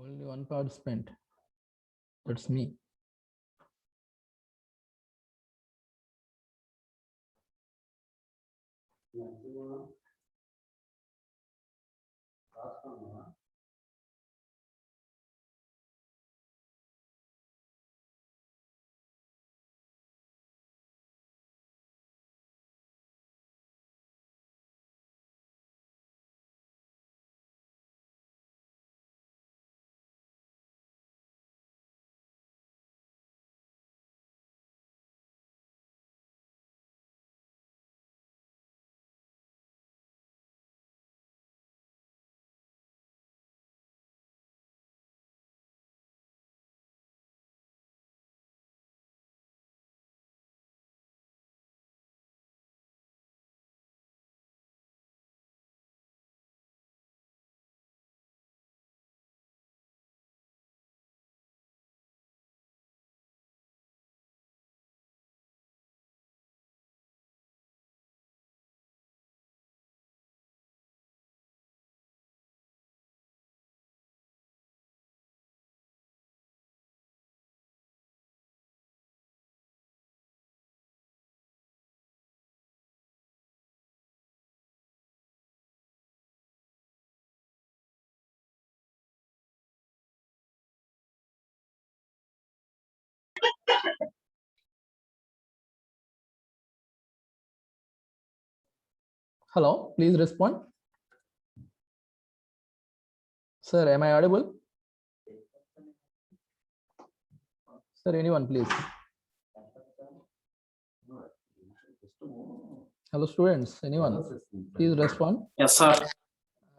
Only one participant. That's me. Hello, please respond. Sir, am I audible? Sir, anyone, please. Hello, students. Anyone? Please respond. Yes, sir.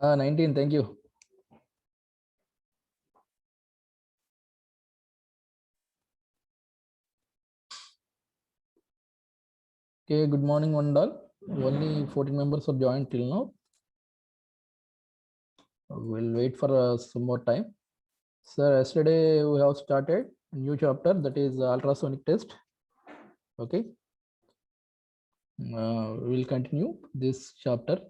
19, thank you. Okay, good morning, one and all. Only 14 members have joined till now. We'll wait for some more time. Sir, yesterday we have started a new chapter, that is ultrasonic test. Okay. We'll continue this chapter.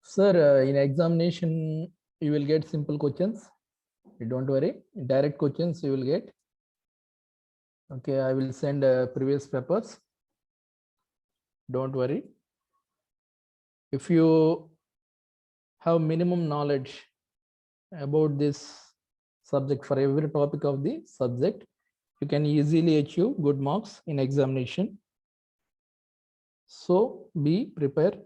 Sir, in examination, you will get simple questions. Don't worry. Direct questions you will get. Okay, I will send previous papers. Don't worry. If you have minimum knowledge about this subject for every topic of the subject, you can easily achieve good marks in examination. So be prepared.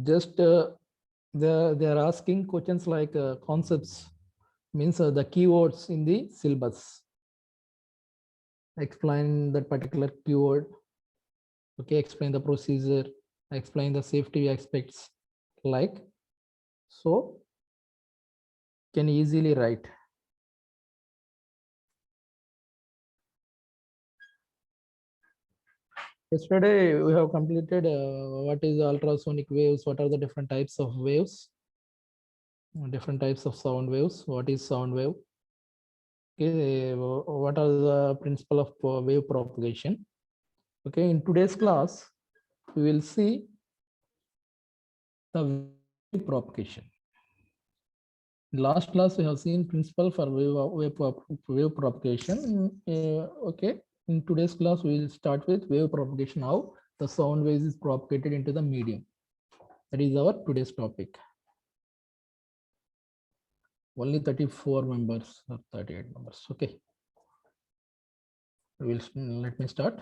Just they are asking questions like concepts, means the keywords in the syllabus. Explain that particular keyword. Okay, explain the procedure, explain the safety aspects, like so can easily write. Yesterday we have completed what is ultrasonic waves, what are the different types of waves, different types of sound waves, what is sound wave, okay, what are the principle of wave propagation. Okay, in today's class we will see the wave propagation. In last class we have seen principle for wave propagation. Okay, in today's class we will start with wave propagation, how the sound waves is propagated into the medium. That is our today's topic. Only 34 members or 38 members. Okay, let me start.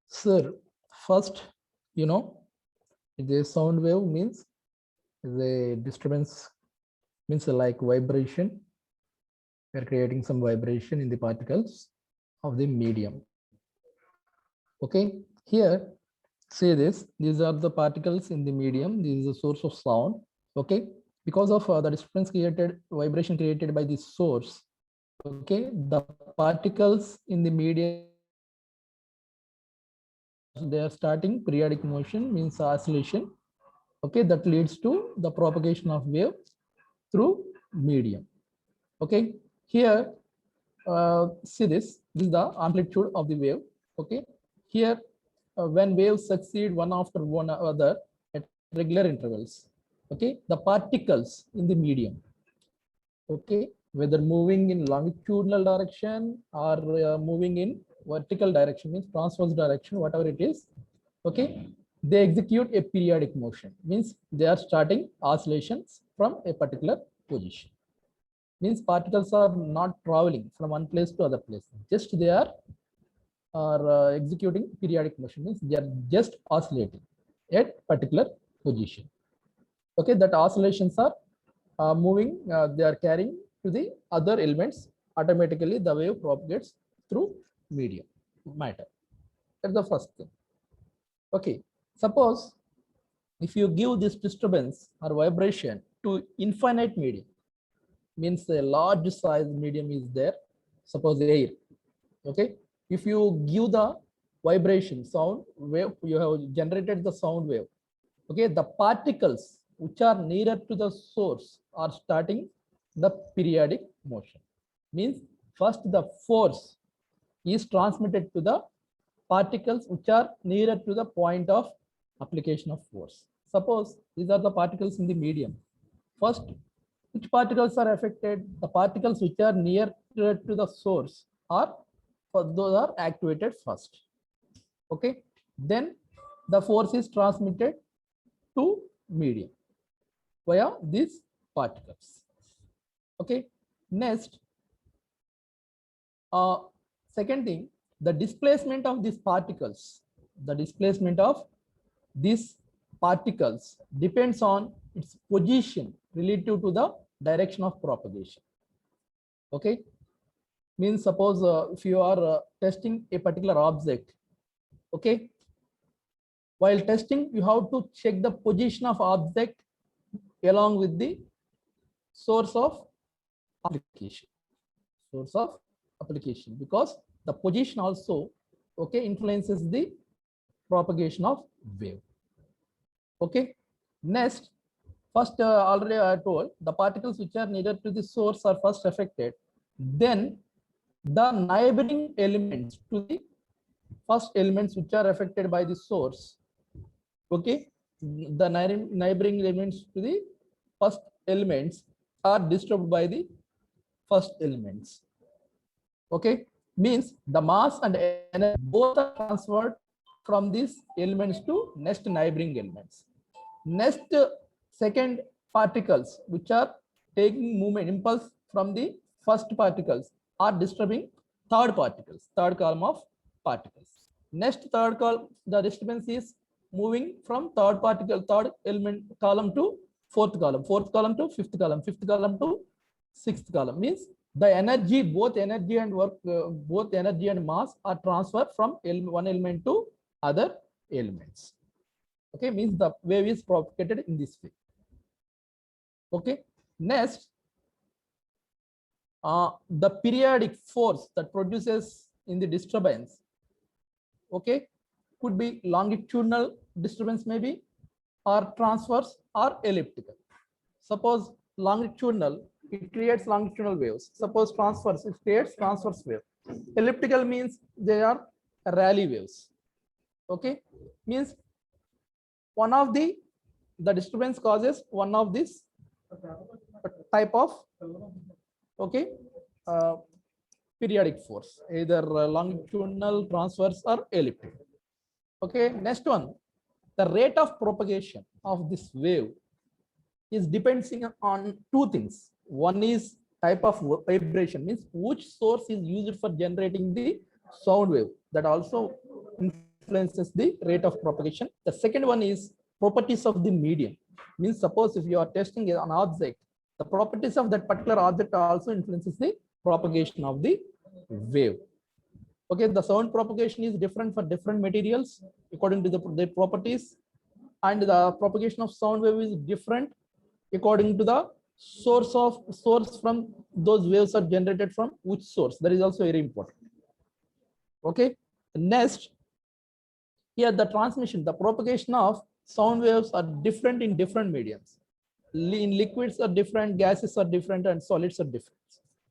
Sir, first, the sound wave means the disturbance, means like vibration. We are creating some vibration in the particles of the medium. Okay, here say this, these are the particles in the medium, this is the source of sound. Okay, because of the disturbance created, vibration created by the source, okay, the particles in the medium, they are starting periodic motion, means oscillation. Okay, that leads to the propagation of wave. through medium. Okay, here see this is the amplitude of the wave. Okay, here when waves succeed one after one other at regular intervals. Okay, the particles in the medium, okay, whether moving in longitudinal direction or moving in vertical direction, means transverse direction, whatever it is, okay, they execute a periodic motion, means they are starting oscillations from a particular position. Means particles are not traveling from one place to other place, just they are executing periodic motion, means they are just oscillating at particular position. Okay, that oscillations are moving, they are carrying to the other elements. Automatically the wave propagates through medium matter. That's the first thing. Okay, suppose if you give this disturbance or vibration to infinite medium, means a large size medium is there, suppose air. Okay, if you give the vibration sound wave, you have generated the sound wave. Okay, the particles which are nearer to the source are starting the periodic motion. Means first the force is transmitted to the particles which are nearer to the point of application of force. Suppose these are the particles in the medium. First, which particles are affected? The particles which are near to the source are, those are activated first. Okay, then the force is transmitted to medium via these particles. Okay, next, second thing, the displacement of these particles, depends on its position relative to the direction of propagation. Okay, means suppose if you are testing a particular object, okay, while testing you have to check the position of object along with the source of application, because the position also, okay, influences the propagation of wave. Okay, next, first already I told the particles which are nearer to the source are first affected, then the neighboring elements to the first elements which are affected by the source, okay, the neighboring elements to the first elements are disturbed by the first elements. Okay, means the mass and energy both are transferred from these elements to next neighboring elements. Next, second particles which are taking movement impulse from the first particles are disturbing third column of particles. Next, third column, the disturbance is moving from third element column to fourth column to fifth column to sixth column. Means the energy, both energy and work, both energy and mass are transferred from one element to other elements. Okay, means the wave is propagated in this way. Okay, next, the periodic force that produces in the disturbance, okay, could be longitudinal disturbance maybe, or transverse or elliptical. Suppose longitudinal, it creates longitudinal waves. Suppose transverse, it creates transverse wave. Elliptical means they are Rayleigh waves. Okay, means one of the disturbance causes one of this type of, okay, periodic force, either longitudinal, transverse or elliptical. Okay, next one, the rate of propagation of this wave is depending on two things. One is type of vibration, means which source is used for generating the sound wave, that also influences the rate of propagation. The second one is properties of the medium, means suppose if you are testing an object, the properties of that particular object also influences the propagation of the wave. Okay, the sound propagation is different for different materials according to the properties, and the propagation of sound wave is different according to the source from those waves are generated from which source. That is also very important. Okay, next, here the transmission, the propagation of sound waves are different in different mediums. In liquids are different, gases are different, and solids are different.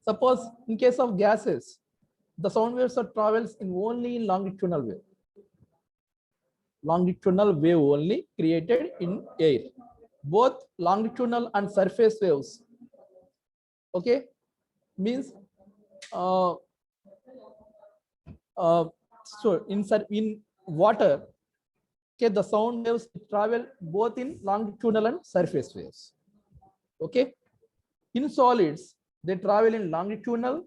Suppose in case of gases, the sound waves are travels in only in longitudinal wave. Longitudinal wave only created in air. Both longitudinal and surface waves, okay, means uh, so in water, okay, the sound waves travel both in longitudinal and surface waves. Okay, in solids they travel in longitudinal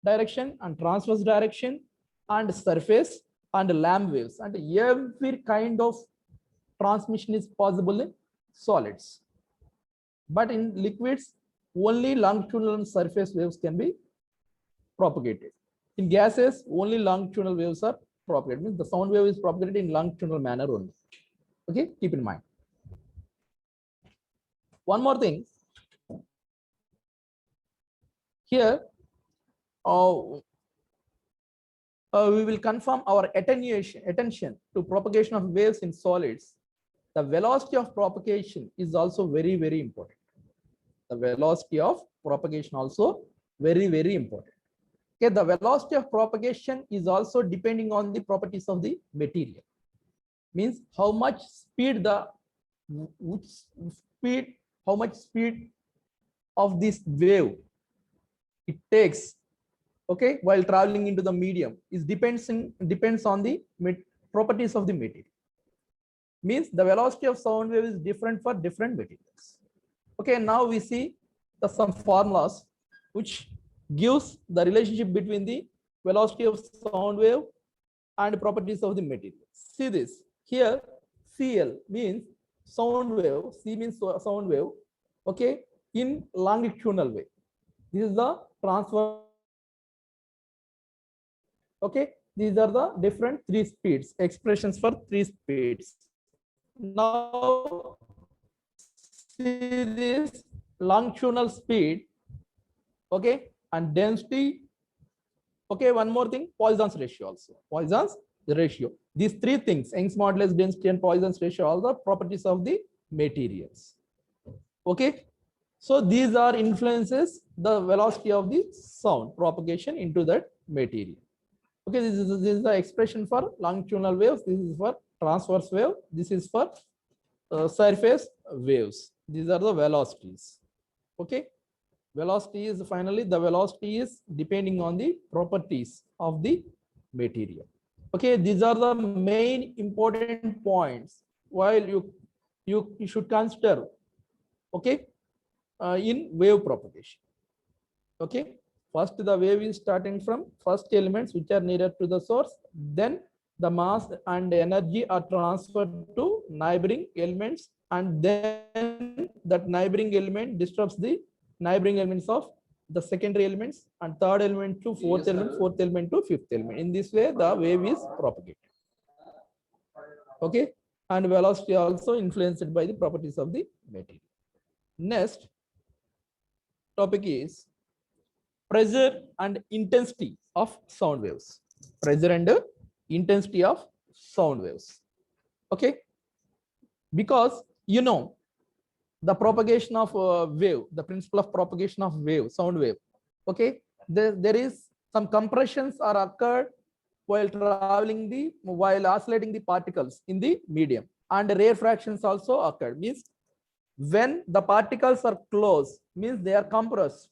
direction and transverse direction and surface and Lamb waves, and every kind of transmission is possible in solids. But in liquids, only longitudinal and surface waves can be propagated. In gases, only longitudinal waves are propagated. Means the sound wave is propagated in longitudinal manner only. Okay, keep in mind. One more thing. Here, we will confirm our attention to propagation of waves in solids. The velocity of propagation is also very, very important. The velocity of propagation also very, very important. Okay, the velocity of propagation is also depending on the properties of the material. Means how much speed how much speed of this wave it takes, okay, while traveling into the medium is depends on the properties of the material. Means the velocity of sound wave is different for different materials. Okay, now we see some formulas which gives the relationship between the velocity of sound wave and properties of the material. See this here, CL means sound wave, C means sound wave, okay, in longitudinal way. This is the transfer. Okay, these are the different three speeds, expressions for three speeds. Now see this longitudinal speed, okay, and density. Okay, one more thing, Poisson's ratio also. Poisson's ratio. These three things, Young's modulus, density, and Poisson's ratio, all the properties of the materials. Okay, so these are influences the velocity of the sound propagation into that material. Okay, this is the expression for longitudinal waves. This is for transverse wave. This is for surface waves. These are the velocities. Okay, velocity is finally the velocity is depending on the properties of the material. Okay, these are the main important points while you should consider, okay, in wave propagation. Okay, first the wave is starting from first elements which are nearer to the source, then the mass and energy are transferred to neighboring elements, and then that neighboring element disrupts the neighboring elements of the secondary elements, and third element to fourth element, fourth element to fifth element. In this way the wave is propagated. Okay, and velocity also influenced by the properties of the material. Next topic is pressure and intensity of sound waves. Pressure and intensity of sound waves. Okay, because you know the propagation of wave, the principle of propagation of wave, sound wave. Okay, there is some compressions are occurred while while oscillating the particles in the medium, and rare fractions also occurred. Means when the particles are close, means they are compressed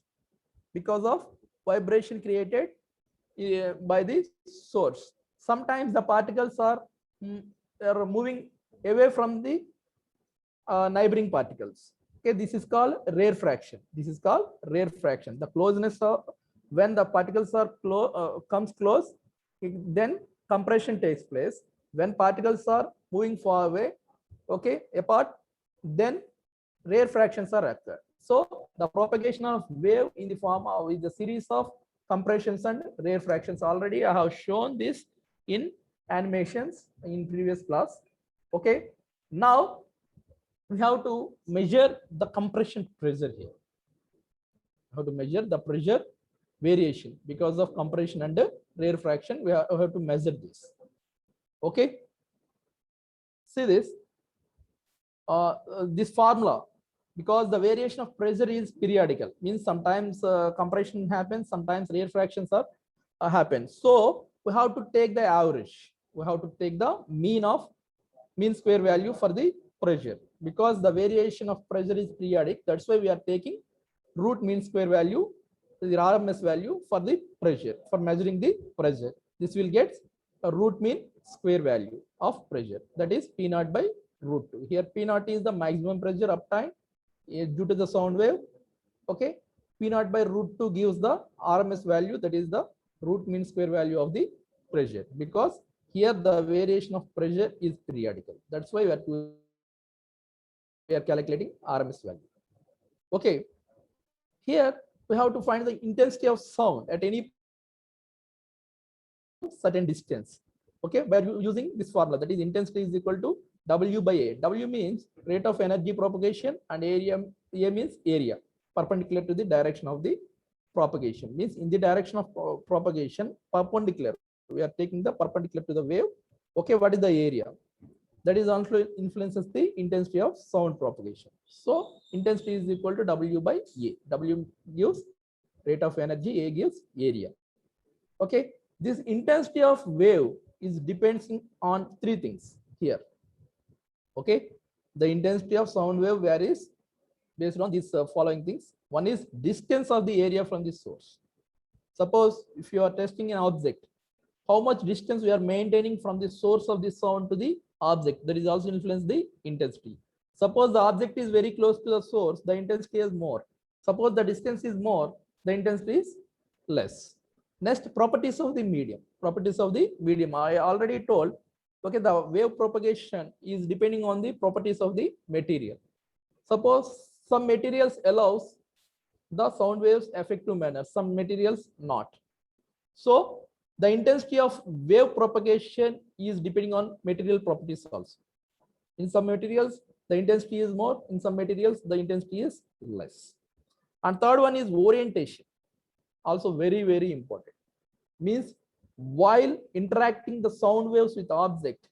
because of vibration created by the source. Sometimes the particles are moving away from the neighboring particles. Okay, this is called rare fraction. This is called rare fraction. The closeness of when the particles are comes close, then compression takes place. When particles are moving far away, okay, apart, then rare fractions are occurred. So the propagation of wave in the form of with the series of compressions and rare fractions. Already I have shown this in animations in previous class. Okay, now we have to measure the compression pressure here. How to measure the pressure variation because of compression and rare fraction. We have to measure this. Okay, see this. This formula, because the variation of pressure is periodical, means sometimes compression happens, sometimes rarefactions are happen. So we have to take the average, we have to take the mean square value for the pressure, because the variation of pressure is periodic. That's why we are taking root mean square value, the RMS value for the pressure, for measuring the pressure. This will get a root mean square value of pressure, that is P naught by root 2. Here P naught is the maximum pressure obtained due to the sound wave. Okay, P naught by root 2 gives the RMS value, that is the root mean square value of the pressure, because here the variation of pressure is periodical. That's why we are calculating RMS value. Okay, here we have to find the intensity of sound at any certain distance. Okay, by using this formula, that is intensity is equal to W by A. W means rate of energy propagation and area, A means area perpendicular to the direction of the propagation, means in the direction of propagation perpendicular, we are taking the perpendicular to the wave. Okay, what is the area? That is also influences the intensity of sound propagation. So intensity is equal to W by A. W gives rate of energy, A gives area. Okay, this intensity of wave is depending on three things here. Okay, the intensity of sound wave varies based on these following things. One is distance of the area from the source. Suppose if you are testing an object, how much distance we are maintaining from the source of the sound to the object, that is also influence the intensity. Suppose the object is very close to the source, the intensity is more. Suppose the distance is more, the intensity is less. Next, properties of the medium. Properties of the medium, I already told. Okay, the wave propagation is depending on the properties of the material. Suppose some materials allows the sound waves effective manner, some materials not. So the intensity of wave propagation is depending on material properties also. In some materials, the intensity is more, in some materials, the intensity is less. And third one is orientation, also very, very important. Means while interacting the sound waves with object,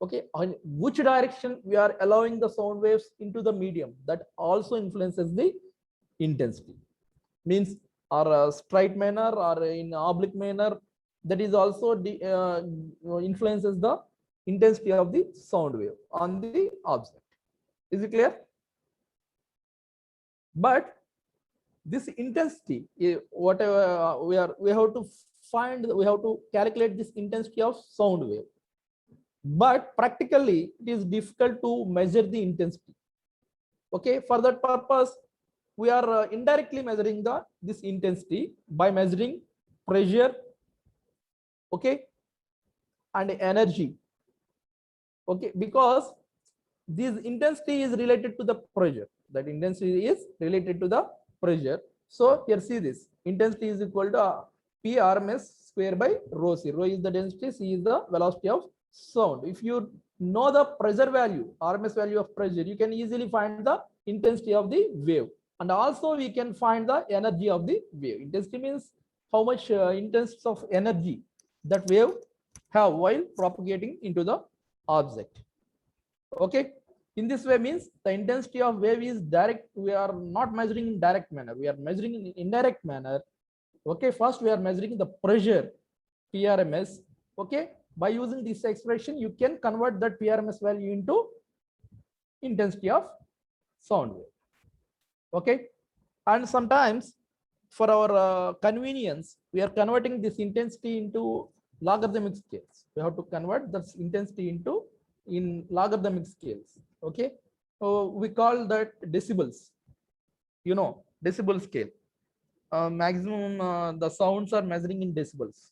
okay, on which direction we are allowing the sound waves into the medium, that also influences the intensity. Means or a straight manner or in oblique manner, that is also influences the intensity of the sound wave on the object. Is it clear? But this intensity, whatever we have to find, we have to calculate this intensity of sound wave. But practically, it is difficult to measure the intensity. Okay, for that purpose, we are indirectly measuring this intensity by measuring pressure, okay, and energy. Okay, because this intensity is related to the pressure. That intensity is related to the pressure. So here see this intensity is equal to P RMS square by rho C. Rho is the density, C is the velocity of sound. If you know the pressure value, RMS value of pressure, you can easily find the intensity of the wave. And also we can find the energy of the wave. Intensity means how much intensity of energy that wave have while propagating into the object. Okay, in this way means the intensity of wave is direct. We are not measuring in direct manner, we are measuring in indirect manner. Okay, first we are measuring the pressure, PRMS. Okay, by using this expression you can convert that PRMS value into intensity of sound wave. Okay, and sometimes for our convenience, we are converting this intensity into logarithmic scales. We have to convert this intensity into in logarithmic scales. Okay, so we call that decibels. You know, decibel scale. Maximum the sounds are measuring in decibels.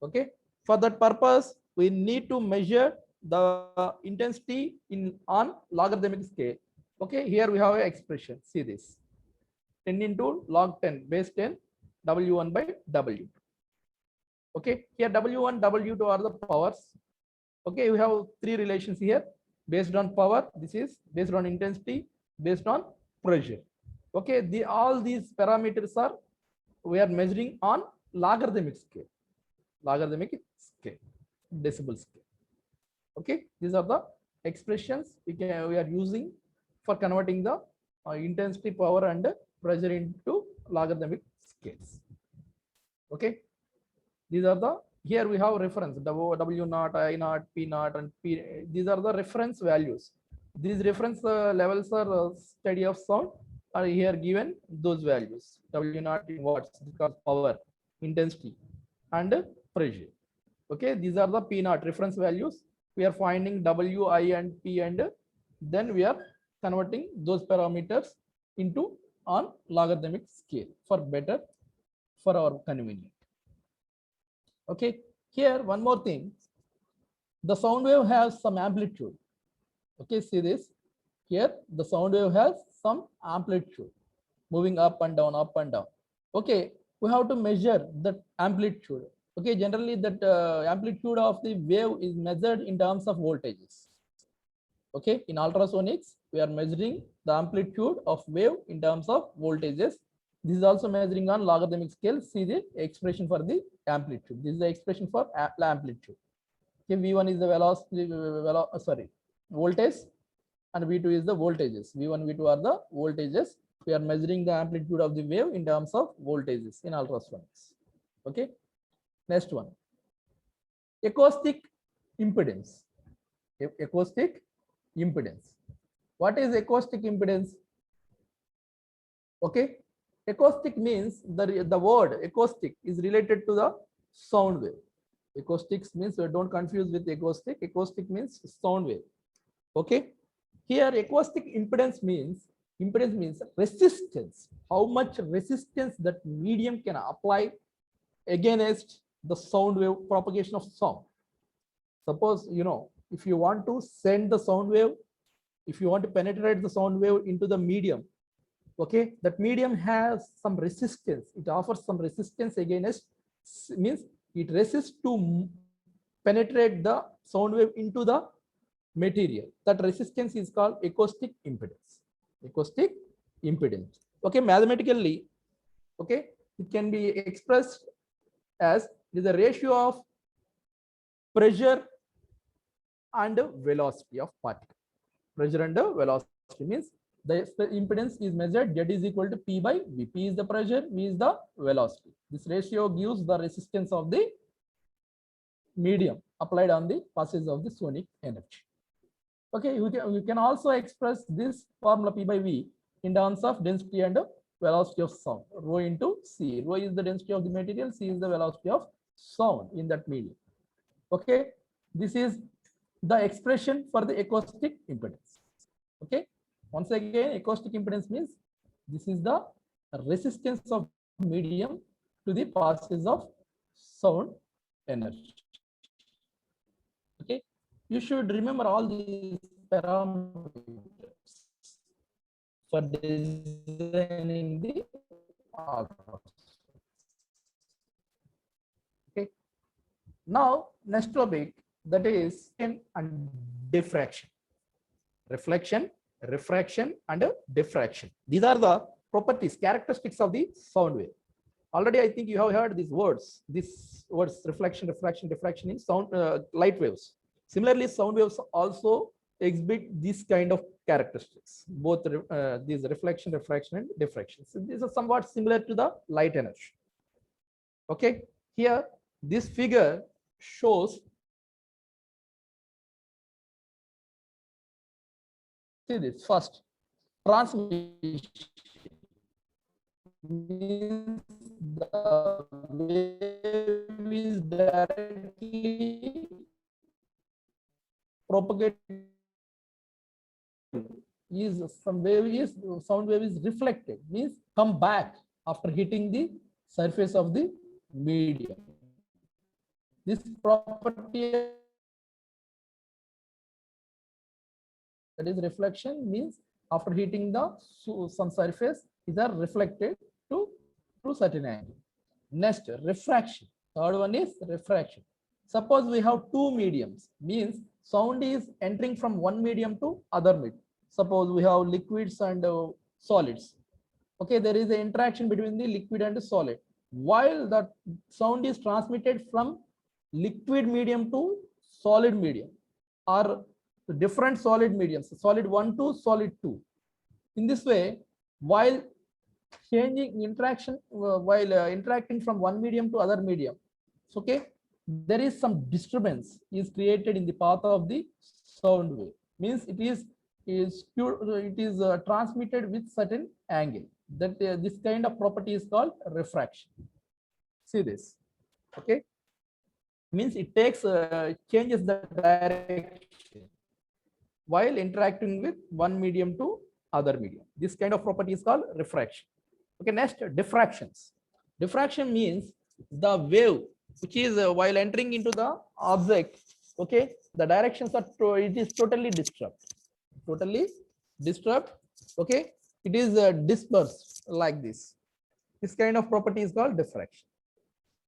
Okay, for that purpose, we need to measure the intensity in on logarithmic scale. Okay, here we have an expression. See this. 10 into log 10 base 10 W1 by W2. Okay, here W1, W2 are the powers. Okay, we have three relations here based on power. This is based on intensity, based on pressure. Okay, all these parameters are we are measuring on logarithmic scale, decibel scale. Okay, these are the expressions we are using for converting the intensity, power, and pressure into logarithmic scales. Okay, these are the, here we have reference W naught, I naught, P naught, and P. These are the reference values. These reference levels are study of sound are here given those values. W naught in watts because power, intensity, and pressure. Okay, these are the P naught reference values. We are finding W, I, and P, and then we are converting those parameters into on logarithmic scale for better, for our convenience. Okay, here one more thing. The sound wave has some amplitude. Okay, see this. Here the sound wave has some amplitude, moving up and down, up and down. Okay, we have to measure that amplitude. Okay, generally that amplitude of the wave is measured in terms of voltages. Okay, in ultrasonics, we are measuring the amplitude of wave in terms of voltages. This is also measuring on logarithmic scale. See the expression for the amplitude. This is the expression for amplitude. Okay, V1 is the velocity, voltage, and V2 is the voltages. V1, V2 are the voltages. We are measuring the amplitude of the wave in terms of voltages in ultrasonics. Okay, next one, acoustic impedance. Acoustic impedance. What is acoustic impedance? Okay, acoustic means the word acoustic is related to the sound wave. Acoustics means, don't confuse with acoustic. Acoustic means sound wave. Okay, here acoustic impedance means resistance. How much resistance that medium can apply against the sound wave, propagation of sound. Suppose, if you want to send the sound wave, if you want to penetrate the sound wave into the medium, okay, that medium has some resistance. It offers some resistance against, means it resists to penetrate the sound wave into the material. That resistance is called acoustic impedance. Acoustic impedance. Okay, mathematically, okay, it can be expressed as the ratio of pressure and velocity of particle. Pressure and velocity means the impedance is measured, Z is equal to P by V. P is the pressure, V is the velocity. This ratio gives the resistance of the medium applied on the passage of the sonic energy. Okay, you can also express this formula P by V in terms of density and velocity of sound. Rho into C. Rho is the density of the material, C is the velocity of sound in that medium. Okay, this is the expression for the acoustic impedance. Okay, once again, acoustic impedance means this is the resistance of medium to the passage of sound energy. Okay, you should remember all these parameters for designing the ultrasonics. Okay, now next topic, that is and diffraction. Reflection, refraction, and diffraction. These are the properties, characteristics of the sound wave. Already, I think you have heard these words. These words, reflection, refraction, diffraction in sound light waves. Similarly, sound waves also exhibit this kind of characteristics. Both these reflection, refraction, and diffraction. So these are somewhat similar to the light energy. Okay, here this figure shows. See this first, transmission means the wave is directly propagated, is some wave is sound wave is reflected, means come back after hitting the surface of the medium. This property, that is reflection, means after hitting the some surface, these are reflected to certain angle. Next, refraction. Third one is refraction. Suppose we have two mediums, means sound is entering from one medium to other medium. Suppose we have liquids and solids. Okay, there is an interaction between the liquid and the solid. While the sound is transmitted from liquid medium to solid medium, or different solid mediums, solid 1 to solid 2. In this way, while changing interaction, while interacting from one medium to other medium, okay, there is some disturbance is created in the path of the sound wave. Means it is transmitted with certain angle. That this kind of property is called refraction. See this, okay? Means it takes changes the direction while interacting with one medium to other medium. This kind of property is called refraction. Okay, next, diffractions. Diffraction means the wave which is while entering into the object, okay, the directions are it is totally disturbed. Totally disturbed. Okay, it is dispersed like this. This kind of property is called diffraction.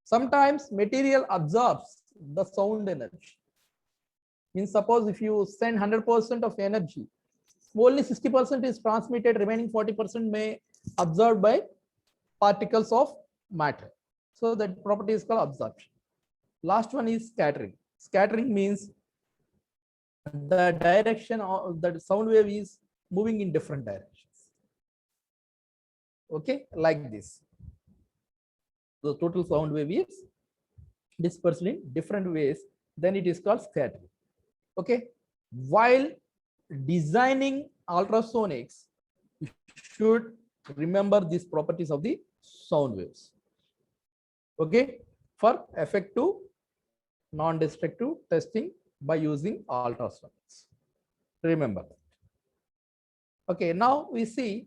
Sometimes material absorbs the sound energy. Means suppose if you send 100% of energy, only 60% is transmitted, remaining 40% may absorbed by particles of matter. So that property is called absorption. Last one is scattering. Scattering means the direction of the sound wave is moving in different directions. Okay, like this. The total sound wave is dispersed in different ways, then it is called scattering. Okay, while designing ultrasonics, you should remember these properties of the sound waves. Okay, for effective non-destructive testing by using ultrasonics. Remember that. Okay, now we see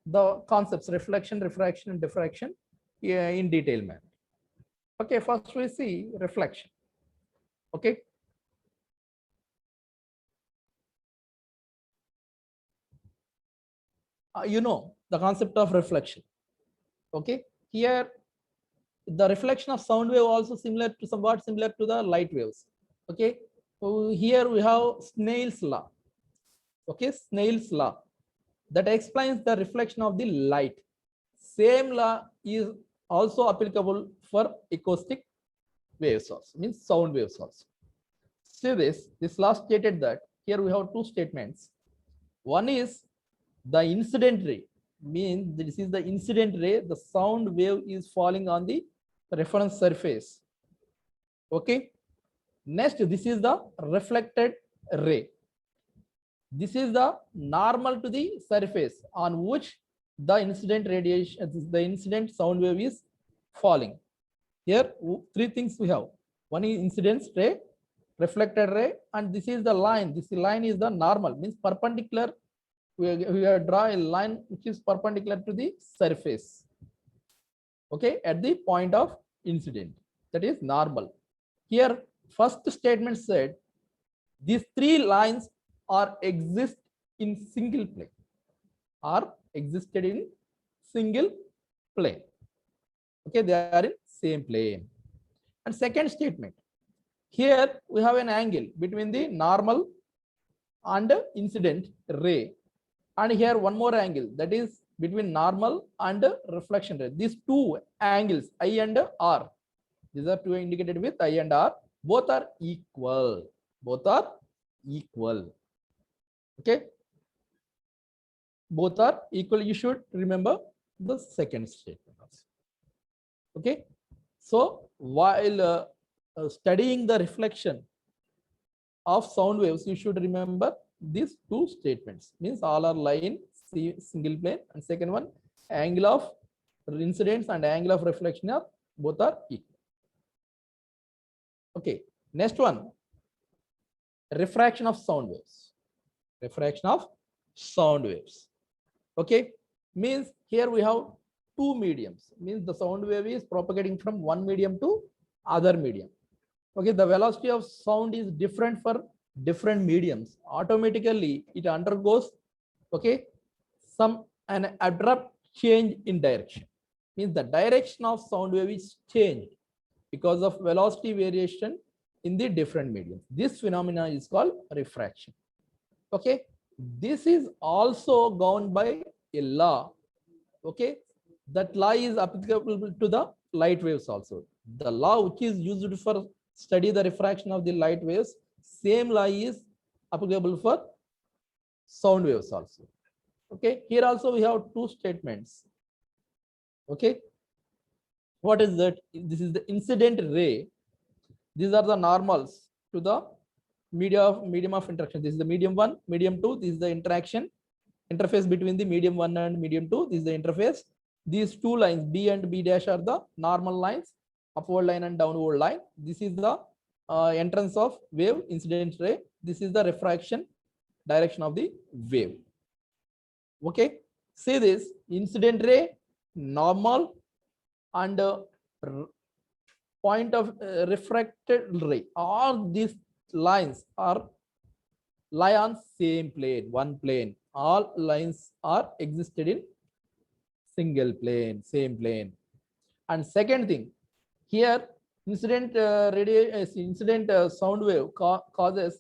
the concepts reflection, refraction, and diffraction in detail manner. Okay, first we see reflection. Okay, you know the concept of reflection. Okay, here the reflection of sound wave also somewhat similar to the light waves. Okay, so here we have Snell's law. Okay, Snell's law that explains the reflection of the light. Same law is also applicable for acoustic waves also, means sound waves also. See this law stated that here we have two statements. One is the incident ray, means this is the incident ray, the sound wave is falling on the reference surface. Okay, next this is the reflected ray. This is the normal to the surface on which the incident radiation, the incident sound wave is falling. Here three things we have. One is incident ray, reflected ray, and this is the line. This line is the normal, means perpendicular. We draw a line which is perpendicular to the surface. Okay, at the point of incident, that is normal. Here first statement said these three lines are exist in single plane, are existed in single plane. Okay, they are in same plane. And second statement, here we have an angle between the normal and incident ray, and here one more angle, that is between normal and reflection ray. These two angles, I and R, these are two indicated with I and R, both are equal. Both are equal. Okay, both are equal. You should remember the second statement also. Okay, so while studying the reflection of sound waves, you should remember these two statements, means all are lie in single plane, and second one, angle of incidence and angle of reflection are both are equal. Okay, next one, refraction of sound waves. Refraction of sound waves. Okay, means here we have two mediums, means the sound wave is propagating from one medium to other medium. Okay, the velocity of sound is different for different mediums. Automatically it undergoes, okay, an abrupt change in direction, means the direction of sound wave is changed because of velocity variation in the different mediums. This phenomena is called refraction. Okay, this is also governed by a law. Okay, that law is applicable to the light waves also. The law which is used for study the refraction of the light waves, same law is applicable for sound waves also. Okay, here also we have two statements. Okay, what is that? This is the incident ray. These are the normals to the medium of interaction. This is the medium 1, medium 2. This is the interaction interface between the medium 1 and medium 2. This is the interface. These two lines B and B dash are the normal lines, upward line and downward line. This is the entrance of wave, incident ray. This is the refraction direction of the wave. Okay, see this incident ray, normal, and point of refracted ray. All these lines are lie on same plane, one plane. All lines are existed in single plane, same plane. And second thing, here incident sound wave causes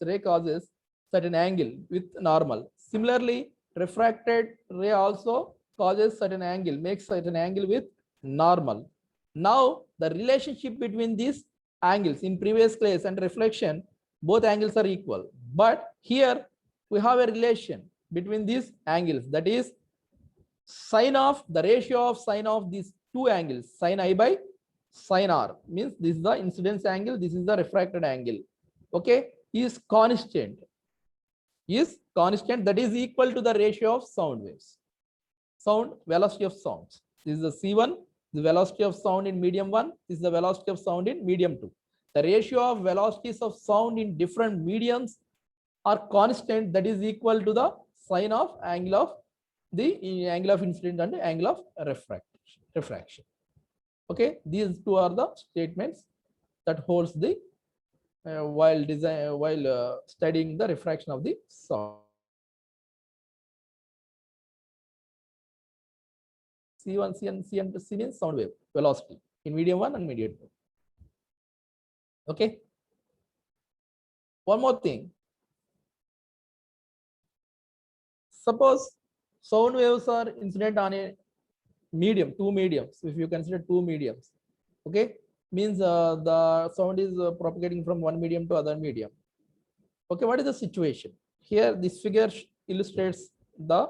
certain angle with normal. Similarly, refracted ray also causes certain angle, makes certain angle with normal. Now the relationship between these angles in previous case and reflection, both angles are equal. But here we have a relation between these angles, that is sine of the ratio of sine of these two angles, sine I by sine R, means this is the incidence angle, this is the refracted angle. Okay, is constant, that is equal to the ratio of sound waves, sound velocity of sounds. This is the C1, the velocity of sound in medium 1, this is the velocity of sound in medium 2. The ratio of velocities of sound in different mediums are constant, that is equal to the sine of angle of the angle of incident and angle of refraction. Okay, these two are the statements that holds the while studying the refraction of the sound. C1, C means sound wave velocity in medium 1 and medium 2. Okay, one more thing. Suppose sound waves are incident on a medium, two mediums. If you consider two mediums, okay, means the sound is propagating from one medium to other medium. Okay, what is the situation here? This figure illustrates the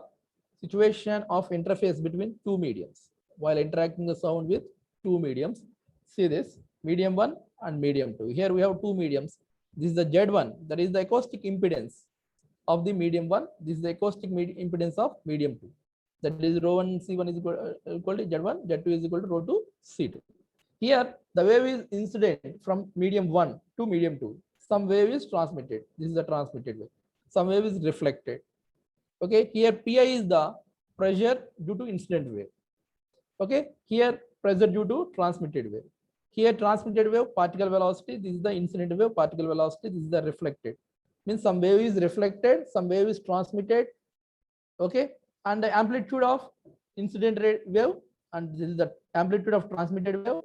situation of interface between two mediums while interacting the sound with two mediums. See this medium 1 and medium 2. Here we have two mediums. This is the Z1, that is the acoustic impedance of the medium 1. This is the acoustic impedance of medium 2. That is rho 1 C1 is equal to Z1, Z2 is equal to rho 2 C2. Here the wave is incident from medium 1 to medium 2. Some wave is transmitted. This is the transmitted wave. Some wave is reflected. Okay, here Pi is the pressure due to incident wave. Okay, here pressure due to transmitted wave. Here transmitted wave particle velocity. This is the incident wave particle velocity. This is the reflected. Means some wave is reflected, some wave is transmitted. Okay, and the amplitude of incident wave, and this is the amplitude of transmitted wave,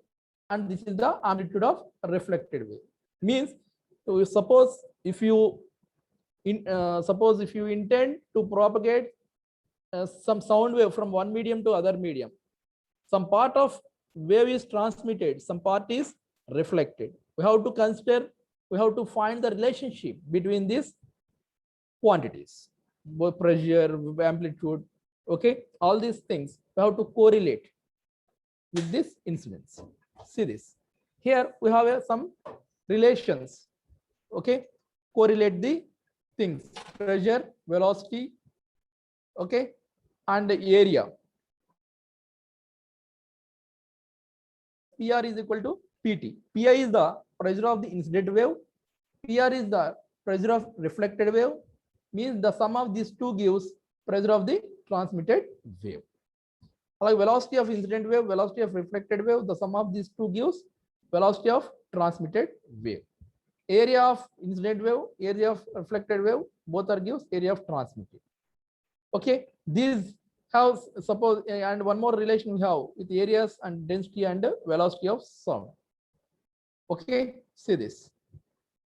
and this is the amplitude of reflected wave. Means suppose if you intend to propagate some sound wave from one medium to other medium, some part of wave is transmitted, some part is reflected. We have to consider, we have to find the relationship between these quantities, both pressure, amplitude. Okay, all these things we have to correlate with this incidence. See this. Here we have some relations. Okay, correlate the things: pressure, velocity, okay, and area. PR is equal to PT. Pi is the pressure of the incident wave. PR is the pressure of reflected wave. Means the sum of these two gives pressure of the transmitted wave. Like velocity of incident wave, velocity of reflected wave, the sum of these two gives velocity of transmitted wave. Area of incident wave, area of reflected wave, both are gives area of transmitted. Okay, these have, suppose, and one more relation we have with areas and density and velocity of sound. Okay, see this,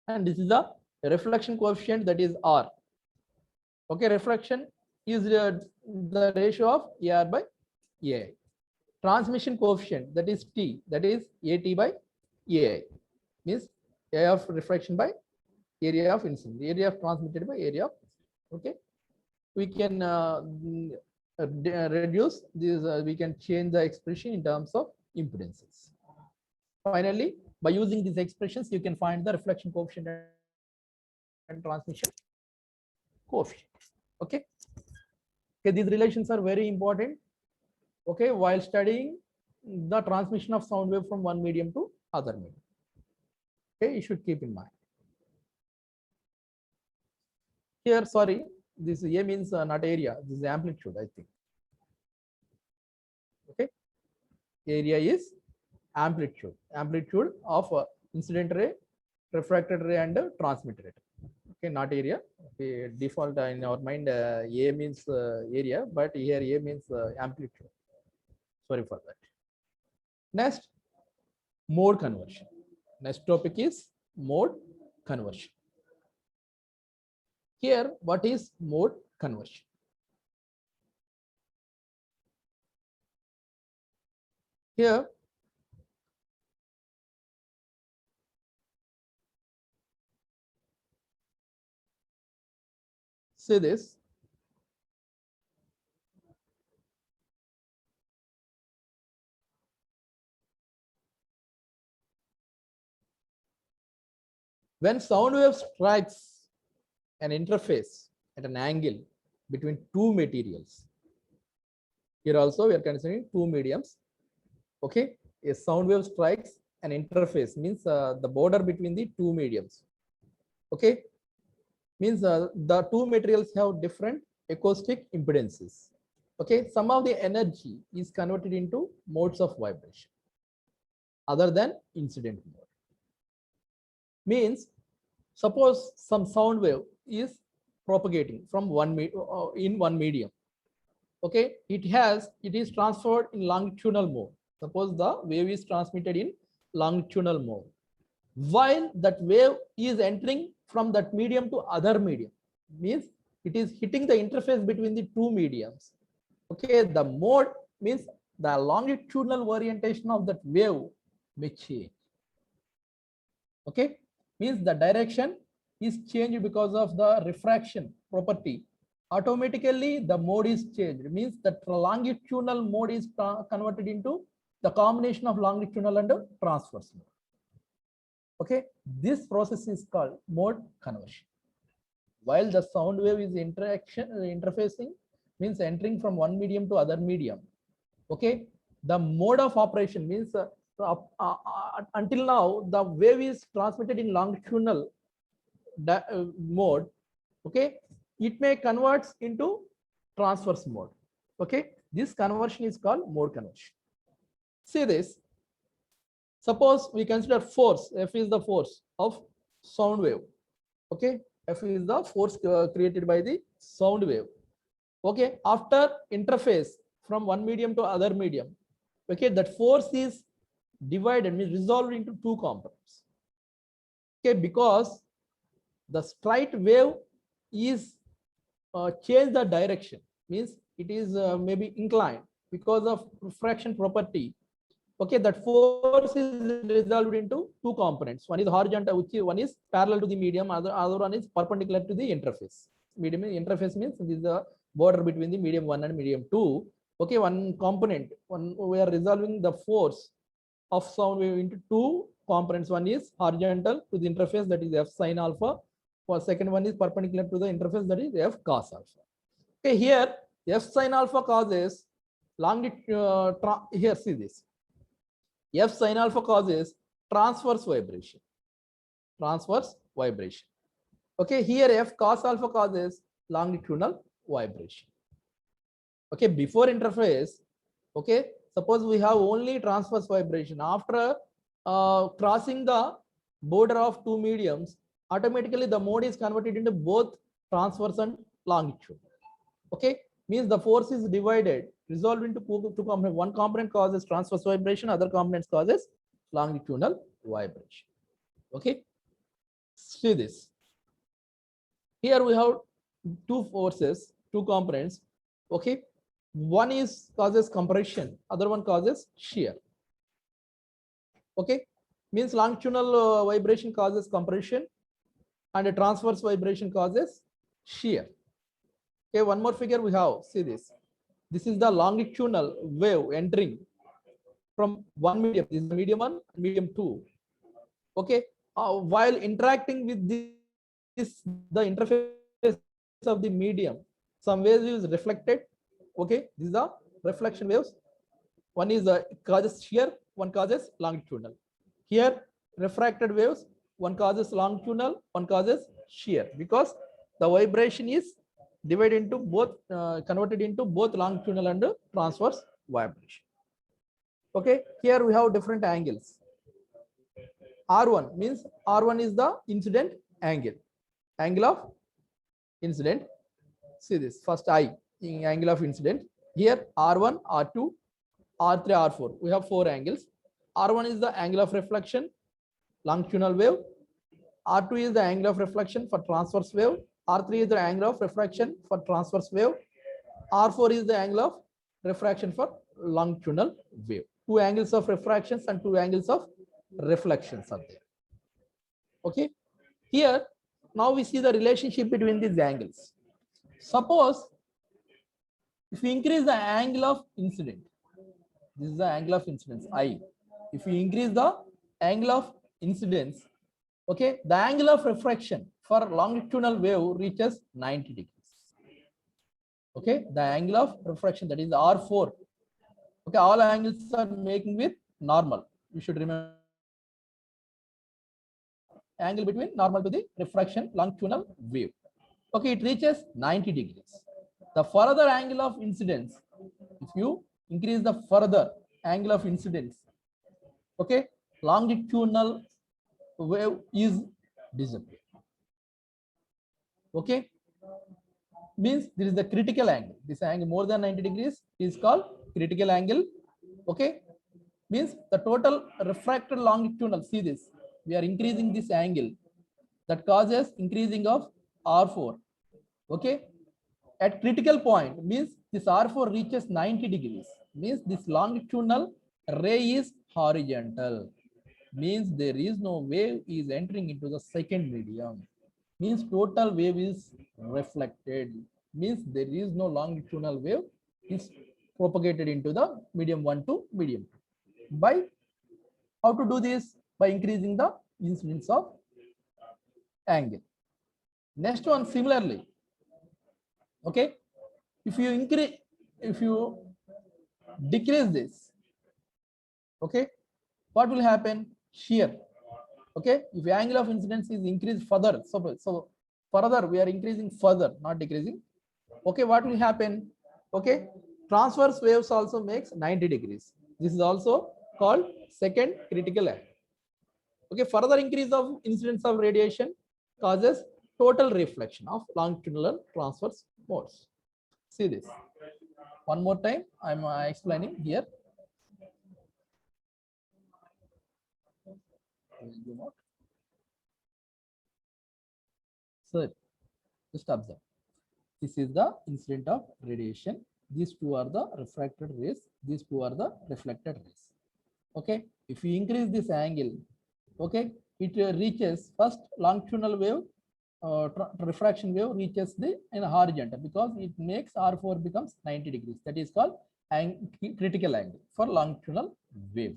and this is the reflection coefficient, that is R. Okay, reflection is the ratio of AR by AI. Transmission coefficient, that is T, that is AT by AI, means area of refraction by area of incident, area of transmitted by area of, okay. We can reduce this, we can change the expression in terms of impedances. Finally, by using these expressions, you can find the reflection coefficient and transmission coefficient. Okay. Okay, these relations are very important. Okay, while studying the transmission of sound wave from one medium to other medium. Okay, you should keep in mind. Here, sorry, this A means not area, this is amplitude, I think. Okay, area is amplitude of incident ray, refracted ray, and transmitted ray. Okay, not area. Okay, default in our mind A means area, but here A means amplitude. Sorry for that. Next, mode conversion. Next topic is mode conversion. Here, what is mode conversion? Here, say this. When sound wave strikes an interface at an angle between two materials, here also we are considering two mediums. Okay, a sound wave strikes an interface, means the border between the two mediums. Okay, means the two materials have different acoustic impedances. Okay, some of the energy is converted into modes of vibration other than incident mode. Means suppose some sound wave is propagating from in one medium. Okay, it is transferred in longitudinal mode. Suppose the wave is transmitted in longitudinal mode, while that wave is entering from that medium to other medium, means it is hitting the interface between the two mediums. Okay, the mode means the longitudinal orientation of that wave may change. Okay, means the direction is changed because of the refraction property. Automatically the mode is changed, means that longitudinal mode is converted into the combination of longitudinal and transverse mode. Okay, this process is called mode conversion. While the sound wave is interfacing, means entering from one medium to other medium. Okay, the mode of operation means until now the wave is transmitted in longitudinal mode. Okay, it may convert into transverse mode. Okay, this conversion is called mode conversion. See this. Suppose we consider force. F is the force of sound wave. Okay, F is the force created by the sound wave. Okay, after interface from one medium to other medium, okay, that force is divided, means resolved into two components. Okay, because the straight wave is change the direction, means it is maybe inclined because of refraction property. Okay, that force is resolved into two components. One is horizontal, which one is parallel to the medium, other one is perpendicular to the interface. Medium interface means this is the border between the medium 1 and medium 2. Okay, one component, we are resolving the force of sound wave into two components. One is horizontal to the interface, that is F sin alpha. For second one is perpendicular to the interface, that is F cos alpha. Okay, here F sin alpha causes here see this. F sin alpha causes transverse vibration. Transverse vibration. Okay, here F cos alpha causes longitudinal vibration. Okay, before interface, okay, suppose we have only transverse vibration. After crossing the border of two mediums, automatically the mode is converted into both transverse and longitude. Okay, means the force is divided, resolved into two components. One component causes transverse vibration, other components causes longitudinal vibration. Okay, see this. Here we have two forces, two components. Okay, one is causes compression, other one causes shear. Okay, means longitudinal vibration causes compression and a transverse vibration causes shear. Okay, one more figure we have, see this. This is the longitudinal wave entering from one medium. This is the medium 1, medium 2. Okay, while interacting with this, the interface of the medium, some wave is reflected. Okay, these are reflection waves. One is causes shear, one causes longitudinal. Here, refracted waves, one causes longitudinal, one causes shear, because the vibration is divided into both, converted into both longitudinal and transverse vibration. Okay, here we have different angles. R1 means R1 is the incident angle of incident. See this first I in angle of incident. Here R1, R2, R3, R4. We have 4 angles. R1 is the angle of reflection, longitudinal wave. R2 is the angle of reflection for transverse wave. R3 is the angle of refraction for transverse wave. R4 is the angle of refraction for longitudinal wave. 2 angles of refractions and 2 angles of reflections are there. Okay, here now we see the relationship between these angles. Suppose if we increase the angle of incident, this is the angle of incidence I. If we increase the angle of incidence, okay, the angle of refraction for longitudinal wave reaches 90 degrees. Okay, the angle of refraction, that is R4. Okay, all angles are making with normal. You should remember angle between normal to the refraction longitudinal wave. Okay, it reaches 90 degrees. The further angle of incidence, if you increase the further angle of incidence, okay, longitudinal wave is disappear. Okay, means there is the critical angle. This angle more than 90 degrees is called critical angle. Okay, means the total refracted longitudinal, see this, we are increasing this angle, that causes increasing of R4. Okay, at critical point means this R4 reaches 90 degrees, means this longitudinal ray is horizontal, means there is no wave is entering into the second medium, means total wave is reflected, means there is no longitudinal wave is propagated into the medium 1 to medium 2. By how to do this? By increasing the incidence of angle. Next one, similarly, okay, if you decrease this, okay, what will happen? Shear. Okay, if the angle of incidence is increased further, so further we are increasing further, not decreasing. Okay, what will happen? Okay, transverse waves also makes 90 degrees. This is also called second critical angle. Okay, further increase of incidence of radiation causes total reflection of longitudinal transverse modes. See this one more time. I'm explaining here. So just observe. This is the incident of radiation. These two are the refracted rays. These two are the reflected rays. Okay, if you increase this angle, okay, it reaches first longitudinal wave, refraction wave reaches the in horizontal, because it makes R4 becomes 90 degrees. That is called critical angle for longitudinal wave.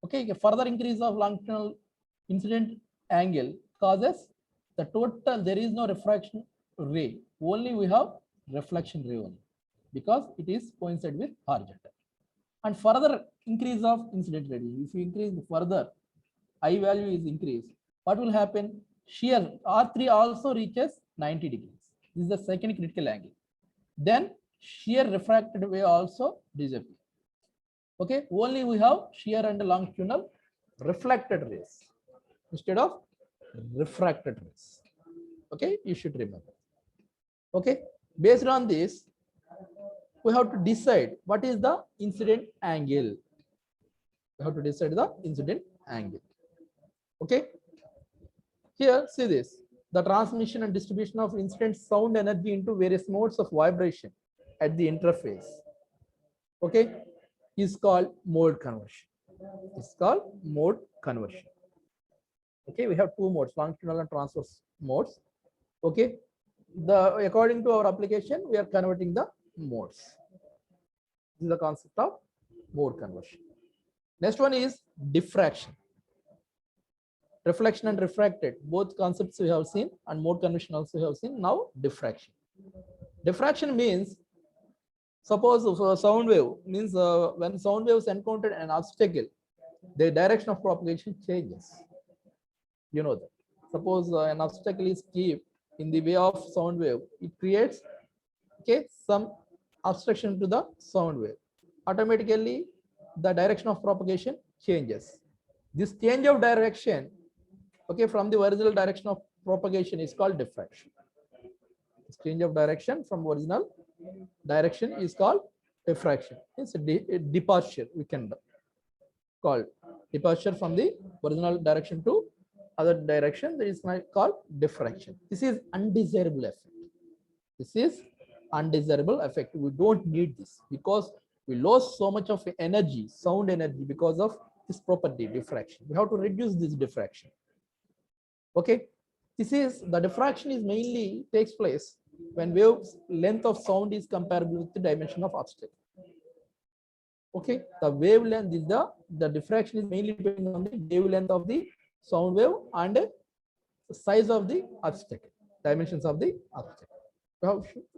Okay, a further increase of longitudinal incident angle causes the total, there is no refraction ray, only we have reflection ray only, because it is coincide with horizontal. And further increase of incident radius, if you increase further, I value is increased, what will happen? Shear R3 also reaches 90 degrees. This is the second critical angle. Then shear refracted wave also disappears. Okay, only we have shear and longitudinal reflected rays instead of refracted rays. Okay, you should remember. Okay, based on this, we have to decide what is the incident angle. We have to decide the incident angle. Okay, here see this, the transmission and distribution of incident sound energy into various modes of vibration at the interface, okay, is called mode conversion. It's called mode conversion. Okay, we have two modes, longitudinal and transverse modes. Okay, according to our application, we are converting the modes. This is the concept of mode conversion. Next one is diffraction. Reflection and refracted, both concepts we have seen, and mode conversion also we have seen. Now diffraction. Diffraction means, suppose a sound wave means when sound waves encountered an obstacle, the direction of propagation changes. You know that. Suppose an obstacle is kept in the way of sound wave, it creates some obstruction to the sound wave. Automatically, the direction of propagation changes. This change of direction, from the original direction of propagation is called diffraction. This change of direction from original direction is called diffraction. It's a departure, we can call departure from the original direction to other direction. That is called diffraction. This is undesirable effect. This is undesirable effect. We don't need this because we lost so much of energy, sound energy, because of this property, diffraction. We have to reduce this diffraction. Okay, this is the diffraction is mainly takes place when waves length of sound is comparable with the dimension of obstacle. Okay, the wavelength is the diffraction is mainly depending on the wavelength of the sound wave and the size of the obstacle, dimensions of the obstacle.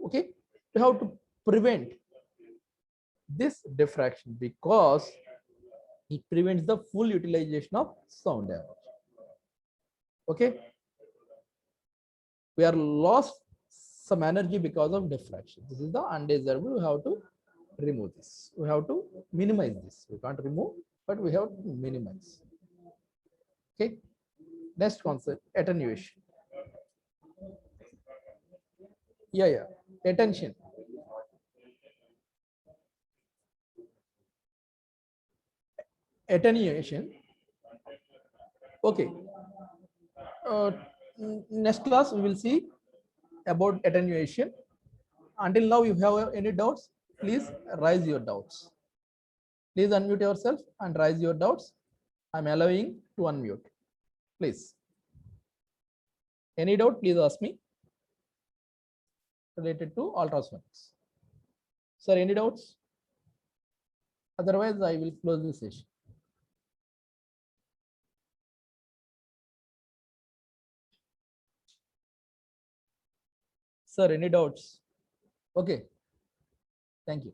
Okay, we have to prevent this diffraction because it prevents the full utilization of sound energy. Okay, we are lost some energy because of diffraction. This is the undesirable. We have to remove this. We have to minimize this. We can't remove, but we have to minimize. Okay. Next concept, attenuation. Yeah. Attention. Attenuation. Okay. Next class we will see about attenuation. Until now, if you have any doubts, please raise your doubts. Please unmute yourself and raise your doubts. I'm allowing to unmute. Please. Any doubt, please ask me related to ultrasonics. Sir, any doubts? Otherwise, I will close this session. Sir, any doubts? Okay. Thank you.